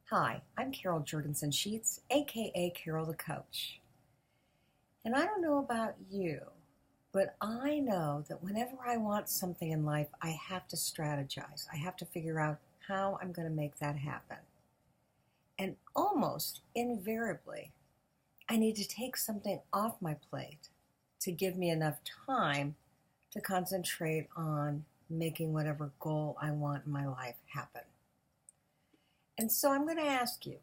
Hi, I'm Carol Jurgensen Sheets, aka Carol the Coach. And I don't know about you, but I know that whenever I want something in life, I have to strategize. I have to figure out how I'm going to make that happen. And almost invariably, I need to take something off my plate to give me enough time to concentrate on making whatever goal I want in my life happen. And so I'm going to ask you,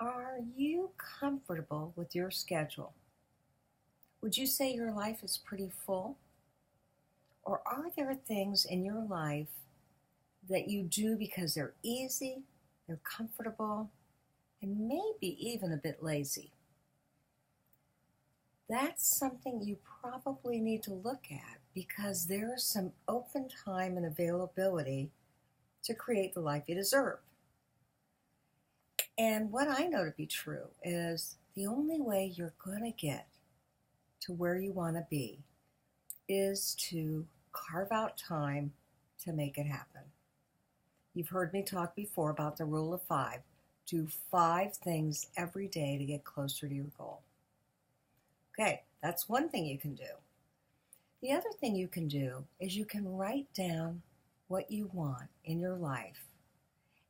are you comfortable with your schedule? Would you say your life is pretty full? Or are there things in your life that you do because they're easy, they're comfortable, and maybe even a bit lazy? That's something you probably need to look at because there's some open time and availability to create the life you deserve. And what I know to be true is the only way you're going to get to where you want to be is to carve out time to make it happen. You've heard me talk before about the rule of 5. Do 5 things every day to get closer to your goal. Okay, that's one thing you can do. The other thing you can do is you can write down what you want in your life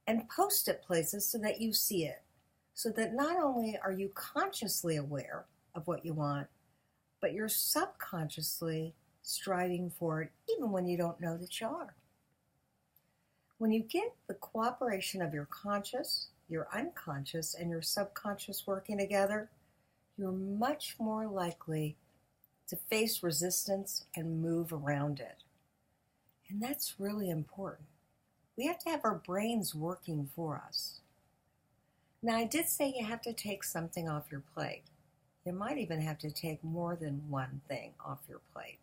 and post it places so that you see it, so that not only are you consciously aware of what you want, but you're subconsciously striving for it even when you don't know that you are. When you get the cooperation of your conscious, your unconscious, and your subconscious working together, you're much more likely to face resistance and move around it. And that's really important. We have to have our brains working for us. Now, I did say you have to take something off your plate. You might even have to take more than one thing off your plate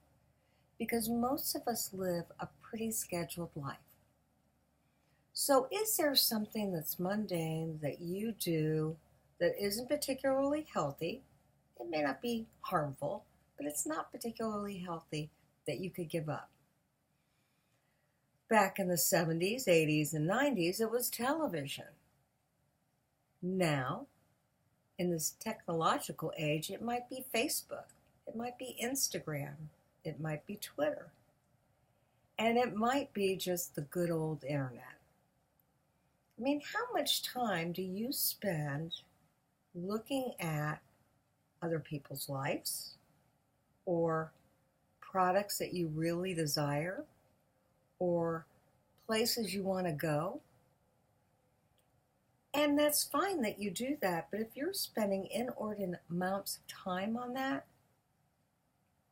because most of us live a pretty scheduled life. So is there something that's mundane that you do that isn't particularly healthy? It may not be harmful, but it's not particularly healthy that you could give up. Back in the 70s, 80s, and 90s, it was television. Now, in this technological age, it might be Facebook, it might be Instagram, it might be Twitter, and it might be just the good old internet. I mean, how much time do you spend looking at other people's lives or products that you really desire or places you want to go? And that's fine that you do that, but if you're spending inordinate amounts of time on that,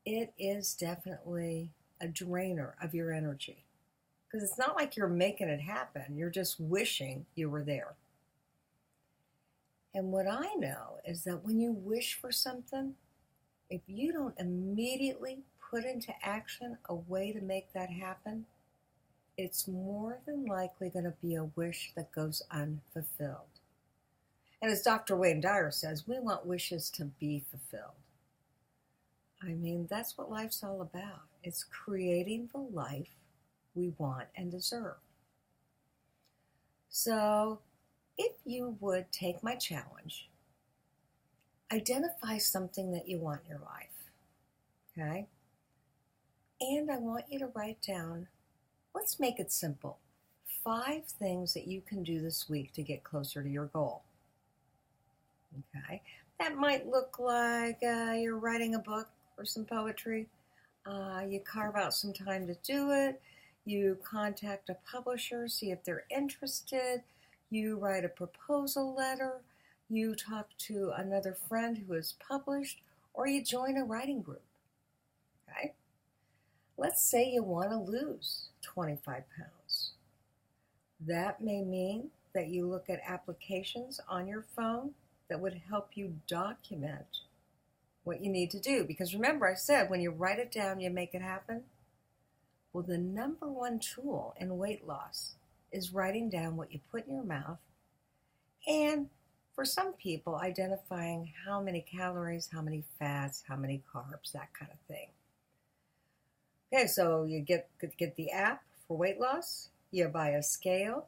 it is definitely a drainer of your energy. Because it's not like you're making it happen, you're just wishing you were there. And what I know is that when you wish for something, if you don't immediately put into action a way to make that happen, it's more than likely going to be a wish that goes unfulfilled. And as Dr. Wayne Dyer says, we want wishes to be fulfilled. I mean, that's what life's all about. It's creating the life we want and deserve. So, if you would take my challenge, identify something that you want in your life, okay? And I want you to write down, let's make it simple, 5 things that you can do this week to get closer to your goal, okay? That might look like you're writing a book or some poetry. You carve out some time to do it. You contact a publisher, see if they're interested. You write a proposal letter. You talk to another friend who is published, or you join a writing group. Okay? Let's say you want to lose 25 pounds. That may mean that you look at applications on your phone that would help you document what you need to do. Because remember, I said when you write it down, you make it happen. Well, the number one tool in weight loss is writing down what you put in your mouth, and for some people, identifying how many calories, how many fats, how many carbs, that kind of thing. Okay, so you get the app for weight loss, you buy a scale,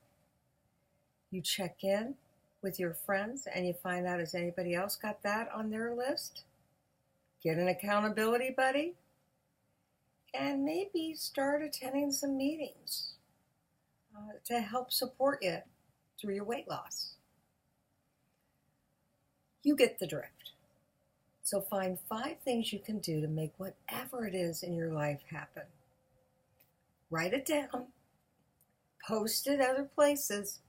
You check in with your friends and you find out, has anybody else got that on their list? Get an accountability buddy and maybe start attending some meetings to help support you through your weight loss. You get the drift. So find 5 things you can do to make whatever it is in your life happen. Write it down, post it other places,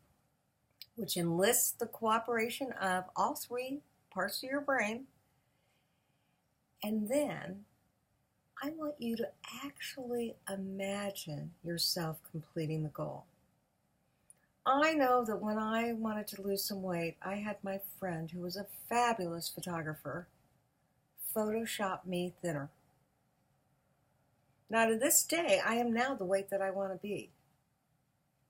which enlists the cooperation of all 3 parts of your brain. And then I want you to actually imagine yourself completing the goal. I know that when I wanted to lose some weight, I had my friend, who was a fabulous photographer, Photoshop me thinner. Now, to this day, I am now the weight that I want to be.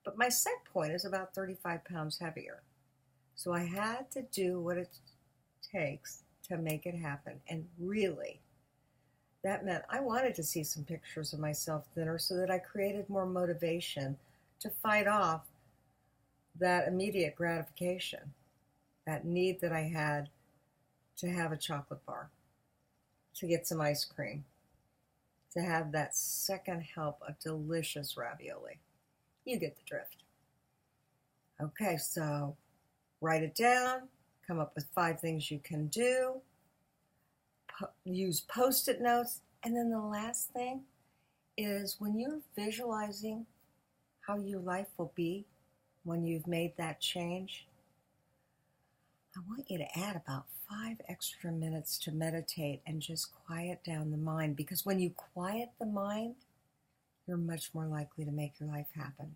But my set point is about 35 pounds heavier. So I had to do what it takes to make it happen. And really, that meant I wanted to see some pictures of myself thinner so that I created more motivation to fight off that immediate gratification, that need that I had to have a chocolate bar, to get some ice cream, to have that second help of delicious ravioli. You get the drift. Okay, so write it down, come up with 5 things you can do, use Post-it notes, and then the last thing is when you're visualizing how your life will be when you've made that change, I want you to add about 5 extra minutes to meditate and just quiet down the mind, because when you quiet the mind, you're much more likely to make your life happen.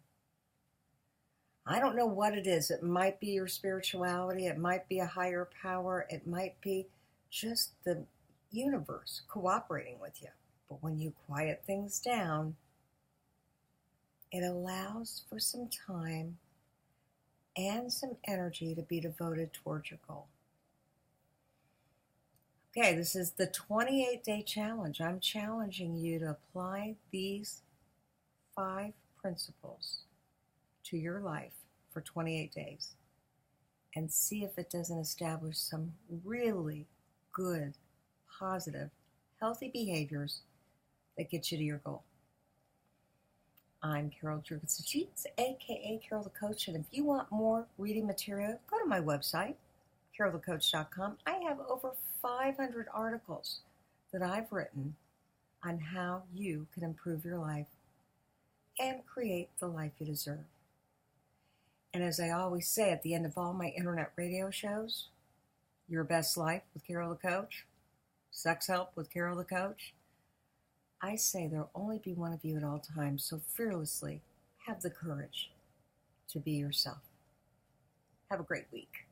I don't know what it is. It might be your spirituality. It might be a higher power. It might be just the universe cooperating with you. But when you quiet things down, it allows for some time and some energy to be devoted towards your goal. Okay, this is the 28-day challenge. I'm challenging you to apply these 5 principles to your life for 28 days and see if it doesn't establish some really good, positive, healthy behaviors that get you to your goal. I'm Carol Jurgensen, aka Carol the Coach, and if you want more reading material, go to my website, carolthecoach.com. I have over 500 articles that I've written on how you can improve your life and create the life you deserve. And as I always say at the end of all my internet radio shows, your best life with Carol the Coach, sex help with Carol the Coach, I say there'll only be one of you at all times, so fearlessly have the courage to be yourself. Have a great week.